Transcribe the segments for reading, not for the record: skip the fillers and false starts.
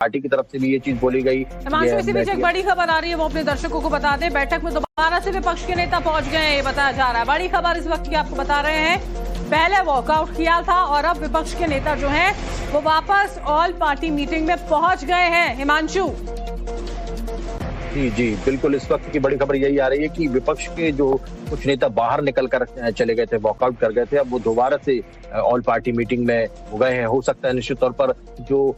Party की तरफ से भी ये चीज बोली गई। हिमांशु, इसी बीच एक बड़ी खबर आ रही है, वो अपने दर्शकों को बता दें। बैठक में दोबारा से विपक्ष के नेता पहुंच गए हैं, ये बताया जा रहा है। बड़ी खबर इस वक्त की आपको बता रहे हैं। पहले वॉकआउट किया था और अब विपक्ष के नेता जो हैं वो वापस ऑल पार्टी मीटिंग में पहुंच गए हैं। हिमांशु जी बिल्कुल, इस वक्त की बड़ी खबर यही आ रही है कि विपक्ष के जो कुछ नेता बाहर निकल कर चले गए थे, वॉकआउट कर गए थे, अब वो दोबारा से ऑल पार्टी मीटिंग में हो गए हैं। हो सकता है निश्चित तौर पर जो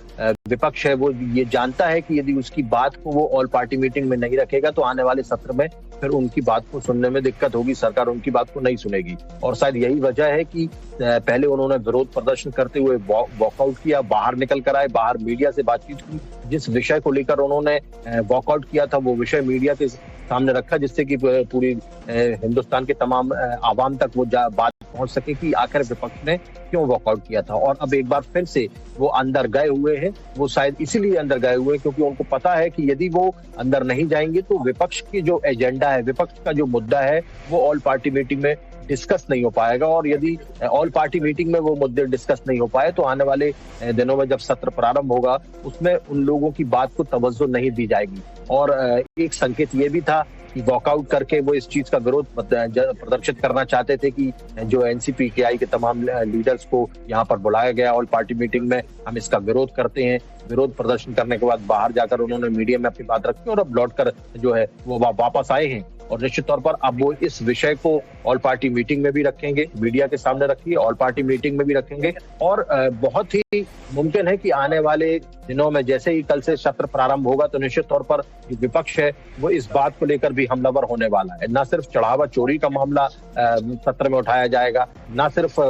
विपक्ष है वो ये जानता है कि यदि उसकी बात को वो ऑल पार्टी मीटिंग में नहीं रखेगा तो आने वाले सत्र में फिर उनकी बात को सुनने में दिक्कत होगी, सरकार उनकी बात को नहीं सुनेगी। और शायद यही वजह है कि पहले उन्होंने विरोध प्रदर्शन करते हुए वॉकआउट किया, बाहर निकल कर आए, बाहर मीडिया से बातचीत की। जिस विषय को लेकर उन्होंने वॉकआउट किया था वो विषय मीडिया के सामने रखा, जिससे कि पूरी हिंदुस्तान के तमाम आवाम तक वो बात पहुंच सके कि आखिर विपक्ष ने क्यों वॉकआउट किया था। और अब एक बार फिर से वो अंदर गए हुए हैं। वो शायद इसीलिए अंदर गए हुए हैं क्योंकि उनको पता है कि यदि वो अंदर नहीं जाएंगे तो विपक्ष की जो एजेंडा है, विपक्ष का जो मुद्दा है वो ऑल पार्टी मीटिंग में डिस्कस नहीं हो पाएगा। और यदि ऑल पार्टी मीटिंग में वो मुद्दे डिस्कस नहीं हो पाए तो आने वाले दिनों में जब सत्र प्रारंभ होगा उसमें उन लोगों की बात को तवज्जो नहीं दी जाएगी। और एक संकेत ये भी था कि वॉकआउट करके वो इस चीज का विरोध प्रदर्शित करना चाहते थे कि जो एनसीपी के आई के तमाम लीडर्स को यहाँ पर बुलाया गया ऑल पार्टी मीटिंग में, हम इसका विरोध करते हैं। विरोध प्रदर्शन करने के बाद बाहर जाकर उन्होंने मीडिया में अपनी बात रखी और अब लौटकर जो है वो वापस आए हैं। और निश्चित तौर पर अब वो इस विषय को ऑल पार्टी मीटिंग में भी रखेंगे, मीडिया के सामने रखिए, ऑल पार्टी मीटिंग में भी रखेंगे। और बहुत ही मुमकिन है कि आने वाले दिनों में जैसे ही कल से सत्र प्रारंभ होगा तो निश्चित तौर पर जो विपक्ष है वो इस बात को लेकर भी हमलावर होने वाला है। न सिर्फ चढ़ावा चोरी का मामला सत्र में उठाया जाएगा, न सिर्फ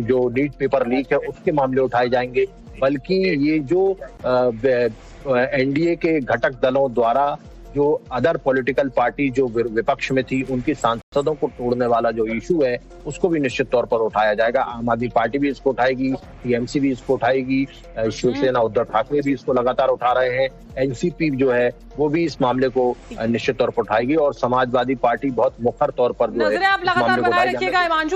जो नीट पेपर लीक है उसके मामले उठाए जाएंगे, बल्कि ये जो एनडीए के घटक दलों द्वारा जो अदर पॉलिटिकल पार्टी जो विपक्ष में थी उनकी सांसदों को तोड़ने वाला जो इशू है उसको भी निश्चित तौर पर उठाया जाएगा। आम आदमी पार्टी भी इसको उठाएगी, टीएमसी भी इसको उठाएगी, शिवसेना उद्धव ठाकरे भी इसको लगातार उठा रहे हैं, एनसीपी जो है वो भी इस मामले को निश्चित तौर पर उठाएगी और समाजवादी पार्टी बहुत मुखर तौर पर जो है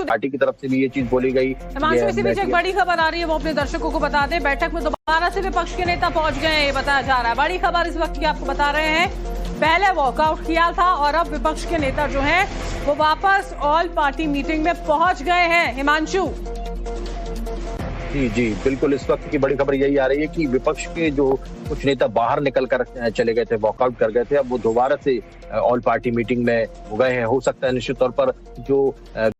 पार्टी की तरफ से भी ये चीज बोली गई। हिमांशु, इसी बीच एक बड़ी खबर आ रही है, वो अपने दर्शकों को बता दें। बैठक में दोबारा से विपक्ष के नेता पहुंच गए हैं, ये बताया जा रहा है। बड़ी खबर इस वक्त की आपको बता रहे हैं। पहले वॉकआउट किया था और अब विपक्ष के नेता जो हैं वो वापस ऑल पार्टी मीटिंग में पहुंच गए हैं। हिमांशु जी बिल्कुल, इस वक्त की बड़ी खबर यही आ रही है कि विपक्ष के जो कुछ नेता बाहर निकल कर चले गए थे, वॉकआउट कर गए थे, अब वो दोबारा से ऑल पार्टी मीटिंग में हो गए हैं। हो सकता है निश्चित तौर पर जो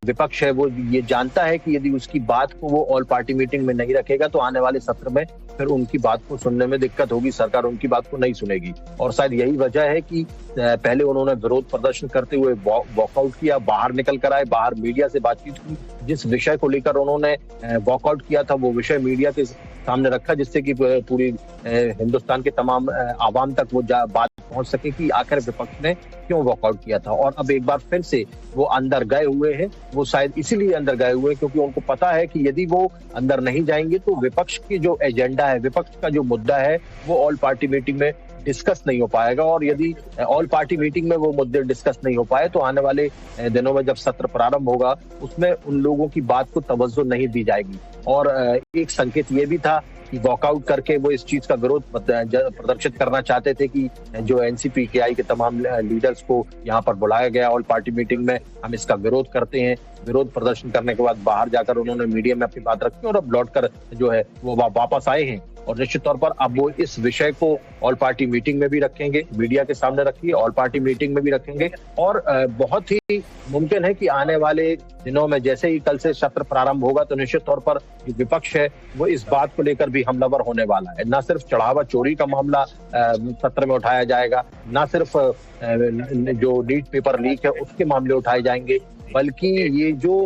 विपक्ष है वो ये जानता है कि यदि उसकी बात को वो ऑल पार्टी मीटिंग में नहीं रखेगा तो आने वाले सत्र में फिर उनकी बात को सुनने में दिक्कत होगी, सरकार उनकी बात को नहीं सुनेगी। और शायद यही वजह है कि पहले उन्होंने विरोध प्रदर्शन करते हुए वॉकआउट किया, बाहर निकल कर आए, बाहर मीडिया से बातचीत की। जिस विषय को लेकर उन्होंने वॉकआउट किया था वो विषय मीडिया के सामने रखा, जिससे कि पूरी हिंदुस्तान के तमाम आवाम तक वो बात पहुंच सके कि आखिर विपक्ष ने क्यों वॉकआउट किया था। और अब एक बार फिर से वो अंदर गए हुए हैं। वो शायद इसीलिए अंदर गए हुए हैं क्योंकि उनको पता है कि यदि वो अंदर नहीं जाएंगे तो विपक्ष की जो एजेंडा है, विपक्ष का जो मुद्दा है वो ऑल पार्टी मीटिंग में डिस्कस नहीं हो पाएगा। और यदि ऑल पार्टी मीटिंग में वो मुद्दे डिस्कस नहीं हो पाए तो आने वाले दिनों में जब सत्र प्रारंभ होगा उसमें उन लोगों की बात को तवज्जो नहीं दी जाएगी। और एक संकेत ये भी था कि वॉकआउट करके वो इस चीज का विरोध प्रदर्शित करना चाहते थे कि जो एनसीपी के आई के तमाम लीडर्स को यहाँ पर बुलाया गया ऑल पार्टी मीटिंग में, हम इसका विरोध करते हैं। विरोध प्रदर्शन करने के बाद बाहर जाकर उन्होंने मीडिया में अपनी बात रखी और अब लौटकर जो है वो वापस आए हैं। और निश्चित तौर पर अब वो इस विषय को ऑल पार्टी मीटिंग में भी रखेंगे, मीडिया के सामने रखिए, ऑल पार्टी मीटिंग में भी रखेंगे। और बहुत ही मुमकिन है कि आने वाले दिनों में जैसे ही कल से सत्र प्रारंभ होगा तो निश्चित तौर पर जो विपक्ष है वो इस बात को लेकर भी हमलावर होने वाला है। न सिर्फ चढ़ावा चोरी का मामला सत्र में उठाया जाएगा, न सिर्फ जो नीट पेपर लीक है उसके मामले उठाए जाएंगे, बल्कि ये जो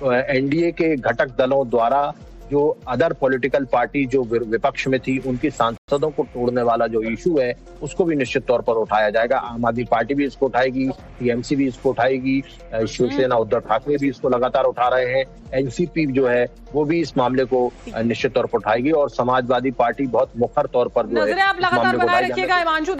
एनडीए के घटक दलों द्वारा जो अदर पॉलिटिकल पार्टी जो विपक्ष में थी उनकी सांसदों को तोड़ने वाला जो इशू है उसको भी निश्चित तौर पर उठाया जाएगा। आम आदमी पार्टी भी इसको उठाएगी, टीएमसी भी इसको उठाएगी, शिवसेना उद्धव ठाकरे भी इसको लगातार उठा रहे हैं, एनसीपी जो है वो भी इस मामले को निश्चित तौर पर उठाएगी और समाजवादी पार्टी बहुत मुखर तौर पर जो है इस मामले को उठाएगी।